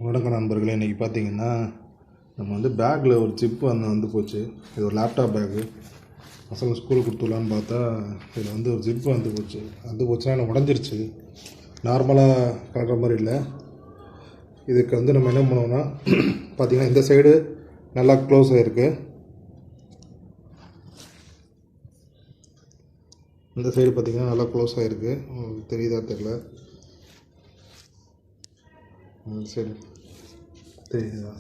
வணக்கம் நண்பர்களே. இன்றைக்கி பார்த்தீங்கன்னா நம்ம வந்து பேக்கில் ஒரு ஜிப்பு வந்து போச்சு. இது ஒரு லேப்டாப் பேக்கு. பசங்க ஸ்கூலுக்கு கொடுத்துடலான்னு பார்த்தா இதில் வந்து ஒரு ஜிப்பு வந்து போச்சுன்னா எனக்கு உடஞ்சிருச்சு. நார்மலாக கலக்கிற மாதிரி இல்லை. இதுக்கு வந்து நம்ம என்ன பண்ணுவோம்னா பார்த்திங்கன்னா இந்த சைடு நல்லா க்ளோஸ் ஆகிருக்கு, இந்த சைடு பார்த்திங்கன்னா நல்லா க்ளோஸ் ஆகிருக்கு. தெரியுதா தெரியல, சரி தெரியுதா?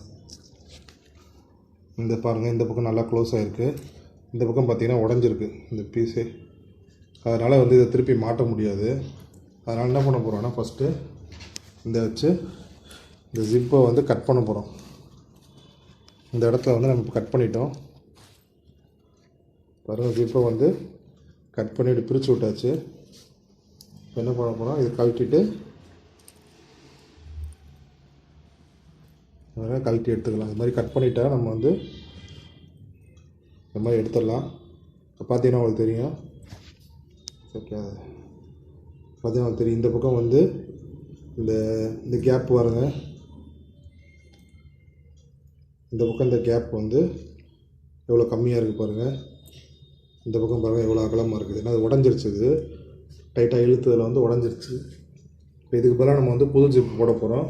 இந்த பாருங்கள், இந்த பக்கம் நல்லா க்ளோஸ் ஆகிருக்கு, இந்த பக்கம் பார்த்திங்கன்னா உடஞ்சிருக்கு இந்த பீஸே. அதனால் வந்து இதை திருப்பி மாட்ட முடியாது. அதனால் என்ன பண்ண போகிறோன்னா ஃபஸ்ட்டு இந்த வச்சு இந்த ஜிப்பை வந்து கட் பண்ண போகிறோம். இந்த இடத்துல வந்து நம்ம கட் பண்ணிட்டோம் பாருங்கள். ஜிப்பை வந்து கட் பண்ணிவிட்டு பிரித்து விட்டாச்சு. இப்போ என்ன பண்ண போகிறோம், இதை கழட்டிட்டு கழட்டி எடுத்துக்கலாம். இது மாதிரி கட் பண்ணிட்டா நம்ம வந்து இந்த மாதிரி எடுத்துடலாம். இப்போ பார்த்தீங்கன்னா உங்களுக்கு தெரியும், ஓகே பார்த்தீங்கன்னா உங்களுக்கு தெரியும், இந்த பக்கம் வந்து இந்த கேப் பாருங்க, இந்த பக்கம் இந்த கேப் வந்து எவ்வளோ கம்மியாக இருக்குது பாருங்கள். இந்த பக்கம் பாருங்கள் எவ்வளோ அகலமாக இருக்குது. ஏன்னா அது உடஞ்சிருச்சு, இது டைட்டாக இழுத்ததில் வந்து உடஞ்சிருச்சு. இப்போ இதுக்கு பதிலாக நம்ம வந்து புது ஜிப் போட போகிறோம்.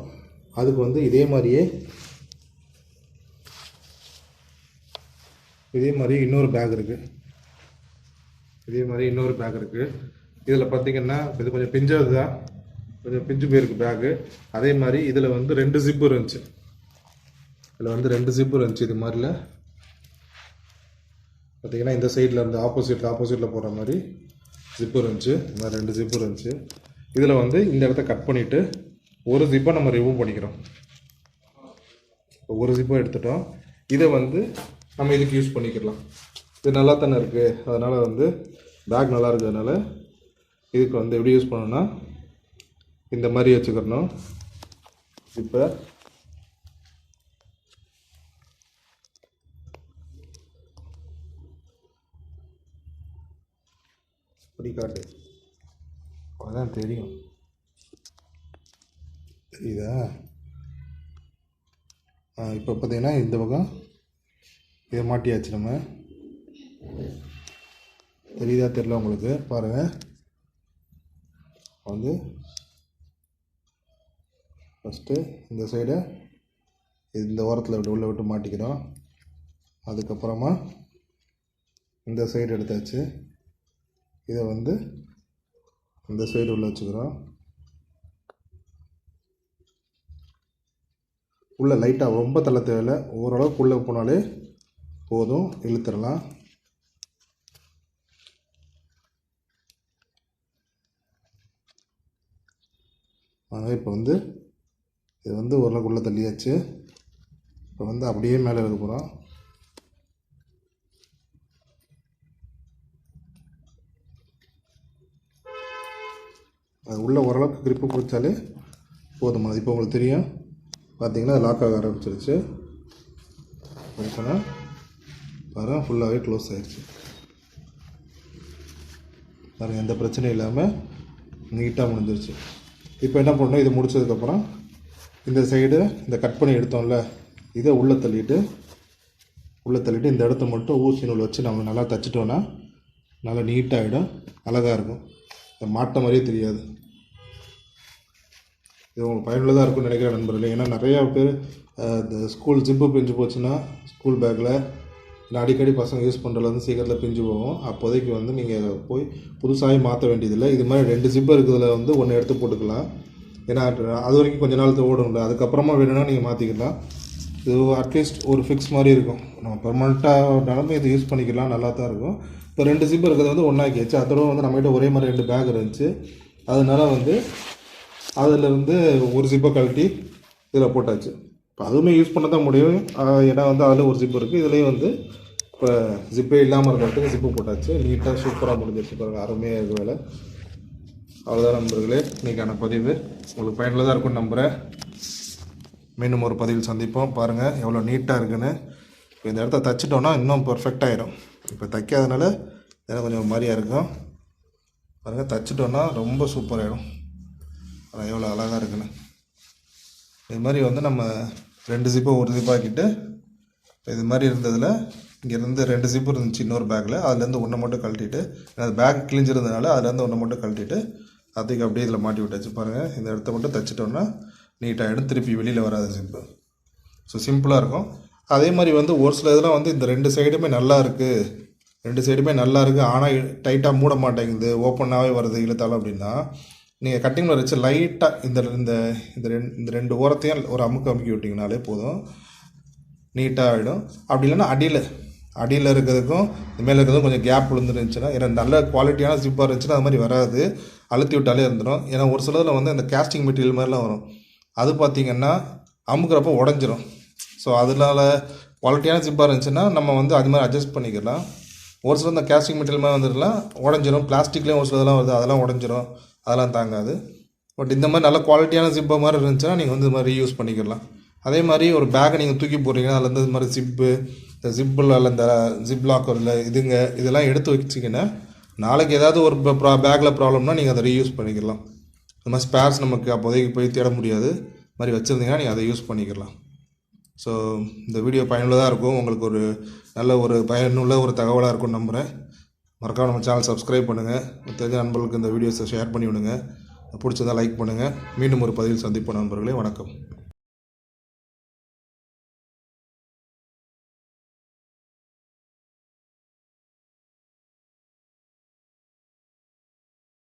அதுக்கு வந்து இதே மாதிரி இன்னொரு பேக் இருக்குது. இதில் பார்த்திங்கன்னா இது கொஞ்சம் பிஞ்சாது தான், கொஞ்சம் பிஞ்சு போயிருக்கு பேக்கு. அதே மாதிரி இதில் வந்து 2 ஜிப்பு இருந்துச்சு. இது மாதிரில பார்த்திங்கன்னா இந்த சைடில் இருந்து ஆப்போசிட்டில் போகிற மாதிரி ஜிப்பு இருந்துச்சு. இந்த மாதிரி 2 ஜிப்பு இருந்துச்சு. இதில் வந்து இந்த இடத்த கட் பண்ணிவிட்டு ஒரு ஜிப்பை நம்ம ரிமூவ் பண்ணிக்கிறோம். ஒரு ஜிப்பை எடுத்துட்டோம். இதை வந்து நம்ம இதுக்கு யூஸ் பண்ணிக்கலாம். இது நல்லா தானே இருக்குது. அதனால் வந்து பேக் நல்லா இருக்கிறதுனால இதுக்கு வந்து எப்படி யூஸ் பண்ணணும்னா இந்த மாதிரி வச்சுக்கிறணும். இப்போ அப்படி காட்டு, அதான் தெரியும், தெரியுதா? இப்போ பார்த்தீங்கன்னா இந்த பக்கம் இதை மாட்டியாச்சு. நம்ம தெரியுதா தெரியல உங்களுக்கு, பாருங்கள். வந்து ஃபஸ்ட்டு இந்த சைடை இந்த ஓரத்தில் உள்ளே விட்டு மாட்டிக்கிறோம். அதுக்கப்புறமா இந்த சைடு எடுத்தாச்சு. இதை வந்து இந்த சைடு உள்ளே வச்சுக்கிறோம். உள்ளே லைட்டாக ரொம்ப தள்ள தேவையில்லை, ஓரளவுக்கு உள்ளே போனாலே போதும், இழுத்துடலாம். அதனால் இப்போ வந்து இது வந்து ஓரளவுக்கு உள்ளே தள்ளியாச்சு. இப்போ வந்து அப்படியே மேலே இருக்க போகிறோம். அது உள்ளே ஓரளவுக்கு கிரிப்பு பிடிச்சாலே போதுமானது. இப்போ உங்களுக்கு தெரியும் பார்த்தீங்கன்னா லாக் ஆக ஆரம்பிச்சிருச்சு. சொன்னால் பாருங்கள், ஃபுல்லாகவே க்ளோஸ் ஆகிடுச்சு பாருங்கள். எந்த பிரச்சனையும் இல்லாமல் நீட்டாக முடிஞ்சிருச்சு. இப்போ என்ன பண்ணணும், இது முடிச்சதுக்கப்புறம் இந்த சைடு இந்த கட் பண்ணி எடுத்தோம்ல, இதை உள்ளே தள்ளிட்டு இந்த இடத்த மட்டும் ஊசி நூல் வச்சு நம்ம நல்லா தைச்சிட்டோன்னா நல்லா நீட்டாகிடும், அழகாக இருக்கும். மாட்ட மாதிரியே தெரியாது. இது உங்களுக்கு பயனுள்ளதாக இருக்கும்னு நினைக்கிற நண்பர்களே. ஏன்னா நிறையா பேர் இந்த ஸ்கூல் ஜிப்பு பிஞ்சு போச்சுன்னா ஸ்கூல் பேக்கில் இல்லை அடிக்கடி பசங்க யூஸ் பண்ணுறதுல வந்து சீக்கிரத்தில் பிஞ்சு போகும். அப்போதைக்கு வந்து நீங்கள் போய் புதுசாகவே மாற்ற வேண்டியதில்லை. இது மாதிரி 2 ஜிப்பு இருக்கிறதுல வந்து ஒன்று எடுத்து போட்டுக்கலாம். ஏன்னா அது வரைக்கும் கொஞ்சம் நாள் ஓடும்ல, அதுக்கப்புறமா வேணும்னா நீங்கள் மாற்றிக்கலாம். இது அட்லீஸ்ட் ஒரு ஃபிக்ஸ் மாதிரி இருக்கும். நம்ம பெர்மனெண்ட்டாக இது யூஸ் பண்ணிக்கலாம், நல்லா தான் இருக்கும். இப்போ 2 ஜிப்பு இருக்கிறது வந்து ஒன்றாக்கியாச்சு. அதோட வந்து நம்மகிட்ட ஒரே மாதிரி 2 பேக் இருந்துச்சு. அதனால வந்து அதில் வந்து ஒரு ஜிப்பை கழட்டி இதில் போட்டாச்சு. இப்போ அதுவுமே யூஸ் பண்ண தான் முடியும். ஏன்னா வந்து அதில் ஒரு ஜிப்பு இருக்குது, இதுலேயும் வந்து இப்போ ஜிப்பே இல்லாமல் இருக்கிறதுக்கு ஜிப்பு போட்டாச்சு. நீட்டாக சூப்பராக முடிஞ்சிருச்சு பாருங்கள், அருமையாக இருக்குது வேலை. அவ்வளோதான் நண்பர்களே, இன்றைக்கான பதிவு உங்களுக்கு பயனுள்ளதாக இருக்கும்னு நம்புகிறேன். மீண்டும் ஒரு பதிவில் சந்திப்போம். பாருங்கள் எவ்வளோ நீட்டாக இருக்குன்னு. இப்போ இந்த இடத்த தைச்சிட்டோன்னா இன்னும் பர்ஃபெக்டாகிடும். இப்போ தைக்காதனால எனக்கு கொஞ்சம் மாதிரியாக இருக்கும். பாருங்கள், தைச்சிட்டோன்னா ரொம்ப சூப்பராகிடும். எவ்வளோ அழகாக இருக்குன்னு. இது மாதிரி வந்து நம்ம 2 ஜிப்பை ஒரு ஜிப்பாக்கிட்டு இது மாதிரி இருந்ததில் இங்கேருந்து 2 ஜிப்பு இருந்துச்சு இன்னொரு பேக்கில், அதுலேருந்து ஒன்றை மட்டும் கழட்டிட்டு, அது பேக் கிழிஞ்சிருந்தனால அதுலேருந்து ஒன்றை மட்டும் கழட்டிட்டு அதுக்கு அப்படியே இதில் மாட்டி விட்டாச்சு. பாருங்கள், இந்த இடத்த மட்டும் தைச்சிட்டோன்னா நீட்டாகிடும், திருப்பி வெளியில் வராது ஜிப்பு. ஸோ சிம்பிளாக இருக்கும். அதே மாதிரி வந்து ஒரு சில இதெல்லாம் வந்து இந்த 2 சைடுமே நல்லா இருக்குது, 2 சைடுமே நல்லா இருக்குது, ஆனால் டைட்டாக மூட மாட்டேங்குது, ஓப்பனாகவே வருது இழுத்தாலும் அப்படின்னா, நீங்கள் கட்டிங்கில் வச்சு லைட்டாக இந்த இந்த இந்த 2 ஓரத்தையும் ஒரு அமுக்கி விட்டிங்கனாலே போதும், நீட்டாக ஆகிடும். அப்படி இல்லைன்னா அடியில் இருக்கிறதுக்கும் மேலே இருக்கிறதுக்கும் கொஞ்சம் கேப் விழுந்துருந்துச்சுன்னா, ஏன்னா நல்ல குவாலிட்டியான ஜிப்பாக இருந்துச்சுன்னா அது மாதிரி வராது, அழுத்தி விட்டாலே இருந்துடும். ஏன்னா ஒரு சிலதில் வந்து இந்த கேஸ்டிங் மெட்டீரியல் மாதிரிலாம் வரும், அது பார்த்திங்கன்னா அமுக்கிறப்போ உடஞ்சிரும். ஸோ அதனால குவாலிட்டியான ஜிப்பாக இருந்துச்சுன்னா நம்ம வந்து அது மாதிரி அட்ஜஸ்ட் பண்ணிக்கலாம். ஒரு சில இந்த கேஸ்டிங் மெட்டீரியல் மாதிரி வந்துட்டுலாம் உடஞ்சிரும், பிளாஸ்டிக்லேயும் ஒரு சிலதெல்லாம் வருது, அதெல்லாம் உடஞ்சிரும், அதெல்லாம் தாங்காது. பட் இந்த மாதிரி நல்ல குவாலிட்டியான ஜிப்பை மாதிரி இருந்துச்சுன்னா நீங்கள் வந்து இது மாதிரி யூஸ் பண்ணிக்கலாம். அதே மாதிரி ஒரு பேக்கை நீங்கள் தூக்கி போடுறீங்கன்னா அதுலேருந்து இது மாதிரி ஜிப்பு, இந்த ஜிப்பில் இந்த ஜிப் லாக்கரில் இதெல்லாம் எடுத்து வச்சிங்கன்னா நாளைக்கு ஏதாவது ஒரு பேக்கில் ப்ராப்ளம்னா நீங்கள் அதை ரீயூஸ் பண்ணிக்கலாம். இந்த மாதிரி ஸ்பேர்ஸ் நமக்கு அப்போதைக்கு போய் தேட முடியாது, இது மாதிரி வச்சுருந்தீங்கன்னா நீங்கள் அதை யூஸ் பண்ணிக்கலாம். ஸோ இந்த வீடியோ பயனுள்ளதாக இருக்கும், உங்களுக்கு ஒரு நல்ல ஒரு பயனுள்ள ஒரு தகவலாக இருக்கும்னு நம்புகிறேன். மறக்காம நம்ம சேனல் சப்ஸ்கிரைப் பண்ணுங்கள், தெரிஞ்ச நண்பர்களுக்கு இந்த வீடியோஸை ஷேர் பண்ணி விடுங்க, பிடிச்சதா லைக் பண்ணுங்கள். மீண்டும் ஒரு பதிவில் சந்திப்போம் நண்பர்களே, வணக்கம்.